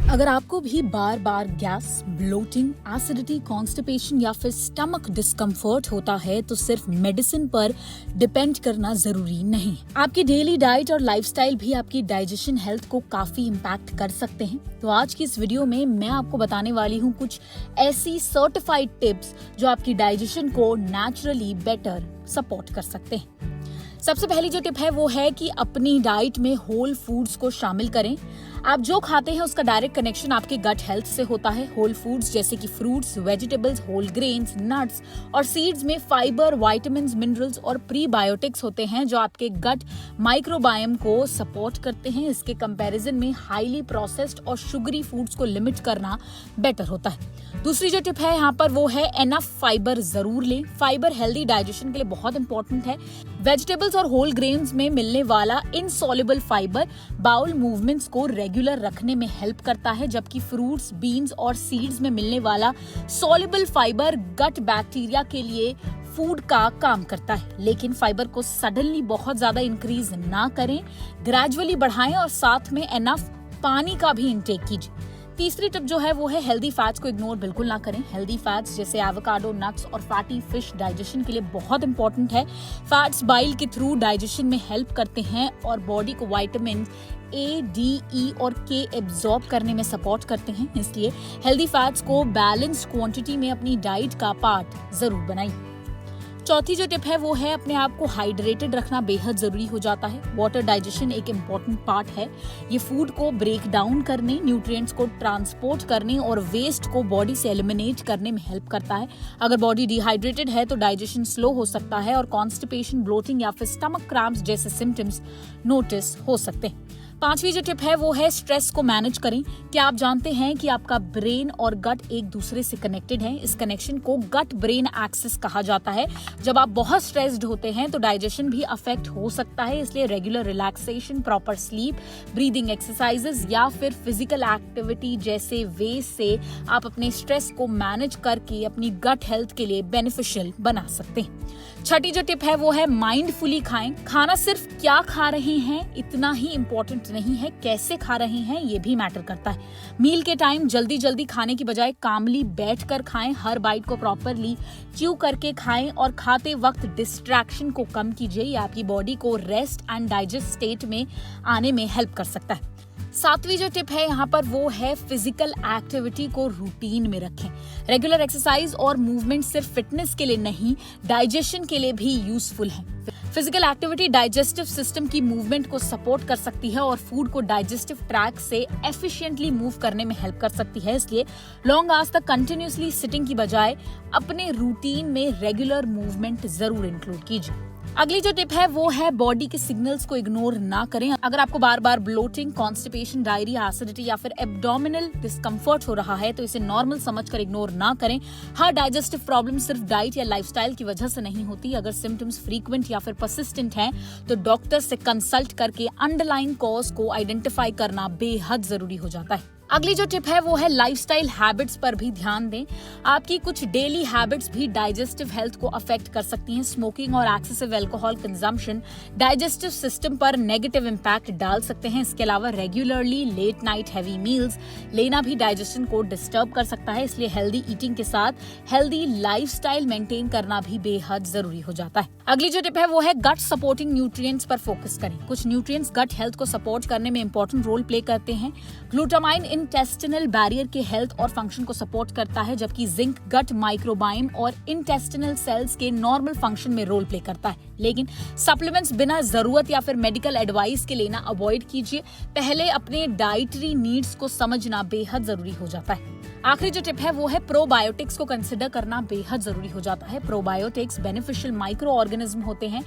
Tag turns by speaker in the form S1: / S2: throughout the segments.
S1: अगर आपको भी बार बार गैस, ब्लोटिंग, एसिडिटी, कॉन्स्टिपेशन या फिर स्टमक डिस्कम्फर्ट होता है तो सिर्फ मेडिसिन पर डिपेंड करना जरूरी नहीं। आपकी डेली डाइट और लाइफस्टाइल भी आपकी डाइजेशन हेल्थ को काफी इम्पैक्ट कर सकते हैं। तो आज की इस वीडियो में मैं आपको बताने वाली हूँ कुछ ऐसी सर्टिफाइड टिप्स जो आपकी डाइजेशन को नेचुरली बेटर सपोर्ट कर सकते हैं। सबसे पहली जो टिप है वो है कि अपनी डाइट में होल फूड्स को शामिल करें। आप जो खाते हैं उसका डायरेक्ट कनेक्शन आपके गट हेल्थ से होता है। होल फूड्स जैसे कि fruits, vegetables, whole grains, nuts और सीड्स में फाइबर, विटामिन्स, मिनरल्स और प्रीबायोटिक्स होते हैं जो आपके गट माइक्रोबायोम को सपोर्ट करते हैं। इसके कंपैरिजन में हाईली प्रोसेस्ड और शुगरी फूड्स को लिमिट करना बेटर होता है। दूसरी जो टिप है यहाँ पर वो है एनफ फाइबर जरूर लें। फाइबर हेल्दी डाइजेशन के लिए बहुत इंपॉर्टेंट है। वेजिटेबल्स और होल ग्रेन्स में मिलने वाला इनसॉल्युबल फाइबर बाउल मूवमेंट्स को रेगुलर रखने में हेल्प करता है, जबकि फ्रूट्स, बीन्स और सीड्स में मिलने वाला सॉल्युबल फाइबर गट बैक्टीरिया के लिए फूड का काम करता है। लेकिन फाइबर को सडनली बहुत ज्यादा इंक्रीज ना करें, ग्रेजुअली बढ़ाएं और साथ में एनफ पानी का भी इंटेक कीजिए। तीसरी टिप जो है वो है हेल्दी फैट्स को इग्नोर बिल्कुल ना करें। हेल्दी फैट्स जैसे एवोकाडो, नट्स और फैटी फिश डाइजेशन के लिए बहुत इंपॉर्टेंट है। फैट्स बाइल के थ्रू डाइजेशन में हेल्प करते हैं और बॉडी को विटामिन ए, डी, ई और के एब्जॉर्ब करने में सपोर्ट करते हैं। इसलिए हेल्दी फैट्स को बैलेंस्ड क्वांटिटी में अपनी डाइट का पार्ट जरूर बनाइए। चौथी जो टिप है वो है अपने आप को हाइड्रेटेड रखना बेहद जरूरी हो जाता है। वाटर डाइजेशन एक इम्पॉर्टेंट पार्ट है। ये फूड को ब्रेक डाउन करने, न्यूट्रिएंट्स को ट्रांसपोर्ट करने और वेस्ट को बॉडी से एलिमिनेट करने में हेल्प करता है। अगर बॉडी डिहाइड्रेटेड है तो डाइजेशन स्लो हो सकता है और कॉन्स्टिपेशन, ब्लोटिंग या फिर स्टमक क्रैम्प्स जैसे सिम्टम्स नोटिस हो सकते हैं। पांचवी जो टिप है वो है स्ट्रेस को मैनेज करें। क्या आप जानते हैं कि आपका ब्रेन और गट एक दूसरे से कनेक्टेड है? इस कनेक्शन को गट ब्रेन एक्सिस कहा जाता है। जब आप बहुत स्ट्रेस्ड होते हैं तो डाइजेशन भी अफेक्ट हो सकता है। इसलिए regular relaxation, proper sleep, breathing exercises या फिर फिजिकल एक्टिविटी जैसे वे से आप अपने स्ट्रेस को मैनेज करके अपनी गट हेल्थ के लिए बेनिफिशियल बना सकते हैं। छठी जो टिप है वो है माइंडफुली खाएं। खाना सिर्फ क्या खा रहे हैं इतना ही इम्पोर्टेंट नहीं है, कैसे खा रहे हैं ये भी मैटर करता है। मील के टाइम जल्दी खाने की बजाय कामली बैठकर खाएं। हर बाइट को प्रॉपरली च्यू करके खाएं और खाते वक्त डिस्ट्रैक्शन को कम कीजिए। ये आपकी बॉडी को रेस्ट एंड डाइजेस्ट स्टेट में आने में हेल्प कर सकता है। सातवीं जो टिप है यहाँ पर वो है फिजिकल एक्टिविटी को रूटीन में रखें। रेगुलर एक्सरसाइज और मूवमेंट सिर्फ फिटनेस के लिए नहीं, डाइजेशन के लिए भी यूजफुल है। फिजिकल एक्टिविटी डाइजेस्टिव सिस्टम की मूवमेंट को सपोर्ट कर सकती है और फूड को डाइजेस्टिव ट्रैक से एफिशिएंटली मूव करने में हेल्प कर सकती है। इसलिए लॉन्ग आवर्स तक कंटिन्यूअसली सिटिंग की बजाय अपने रूटीन में रेगुलर मूवमेंट जरूर इंक्लूड कीजिए। अगली जो टिप है वो है बॉडी के सिग्नल्स को इग्नोर ना करें। अगर आपको बार बार ब्लोटिंग, कॉन्स्टिपेशन, डायरिया, एसिडिटी या फिर एब्डोमिनल डिस्कम्फर्ट हो रहा है तो इसे नॉर्मल समझकर इग्नोर ना करें। हर डाइजेस्टिव प्रॉब्लम सिर्फ डाइट या लाइफस्टाइल की वजह से नहीं होती। अगर सिम्टम्स फ्रीक्वेंट या फिर परसिस्टेंट हैं तो डॉक्टर से कंसल्ट करके अंडरलाइन कॉज को आइडेंटिफाई करना बेहद जरूरी हो जाता है। अगली जो टिप है वो है लाइफस्टाइल हैबिट्स पर भी ध्यान दें। आपकी कुछ डेली हैबिट्स भी डाइजेस्टिव हेल्थ को अफेक्ट कर सकती हैं। स्मोकिंग और excessive alcohol consumption digestive system पर नेगेटिव इम्पैक्ट डाल सकते हैं। इसके अलावा regularly late night heavy meals लेना भी डाइजेशन को डिस्टर्ब कर सकता है। इसलिए हेल्दी ईटिंग के साथ हेल्दी लाइफस्टाइल मेंटेन करना भी बेहद जरूरी हो जाता है। अगली जो टिप है वो है गट सपोर्टिंग न्यूट्रिएंट्स पर फोकस करें। कुछ न्यूट्रिएंट्स गट हेल्थ को सपोर्ट करने में इंपॉर्टेंट रोल प्ले करते हैं। ग्लूटामाइन इंटेस्टिनल बैरियर के हेल्थ और फंक्शन को सपोर्ट करता है, जबकि जिंक गट माइक्रोबायोम और इंटेस्टिनल सेल्स के नॉर्मल फंक्शन में रोल प्ले करता है। लेकिन सप्लीमेंट्स बिना जरूरत या फिर मेडिकल एडवाइस के लेना अवॉइड कीजिए। पहले अपने डाइटरी नीड्स को समझना बेहद जरूरी हो जाता है। आखिरी जो टिप है वो है प्रोबायोटिक्स को कंसिडर करना बेहद जरूरी हो जाता है। प्रोबायोटिक्स बेनिफिशियल माइक्रो ऑर्गेनिज्म होते हैं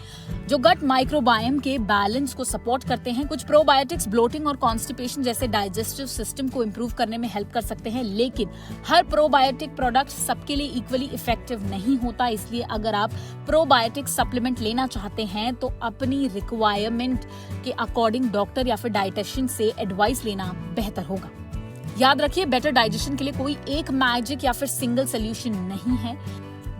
S1: जो गट माइक्रोबायोम के बैलेंस को सपोर्ट करते हैं। कुछ प्रोबायोटिक्स ब्लोटिंग और कॉन्स्टिपेशन जैसे डाइजेस्टिव सिस्टम को इंप्रूव करने में हेल्प कर सकते हैं, लेकिन हर प्रोबायोटिक प्रोडक्ट सबके लिए इक्वली इफेक्टिव नहीं होता। इसलिए अगर आप प्रोबायोटिक सप्लीमेंट लेना चाहते हैं तो अपनी रिक्वायरमेंट के अकॉर्डिंग डॉक्टर या फिर डाइटिशियन से एडवाइस लेना बेहतर होगा। याद रखिए, बेटर डाइजेशन के लिए कोई एक मैजिक या फिर सिंगल सोल्यूशन नहीं है।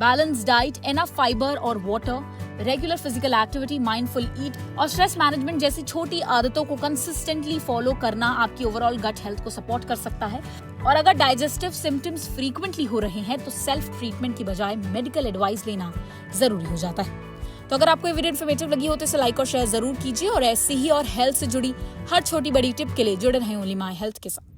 S1: बैलेंस डाइट, एनफ फाइबर और water, regular physical activity, mindful eat और स्ट्रेस मैनेजमेंट जैसी छोटी आदतों को कंसिस्टेंटली फॉलो करना आपकी ओवरऑल गट हेल्थ को सपोर्ट कर सकता है। और अगर डाइजेस्टिव सिम्टम्स फ्रीक्वेंटली हो रहे हैं तो सेल्फ ट्रीटमेंट की बजाय मेडिकल एडवाइस लेना जरूरी हो जाता है। तो अगर आपको ये वीडियो इन्फॉर्मेटिव लगी हो तो इसे लाइक और शेयर जरूर कीजिए और ऐसी ही और हेल्थ से जुड़ी हर छोटी बड़ी टिप के लिए जुड़े रहें ओनली माय हेल्थ के साथ।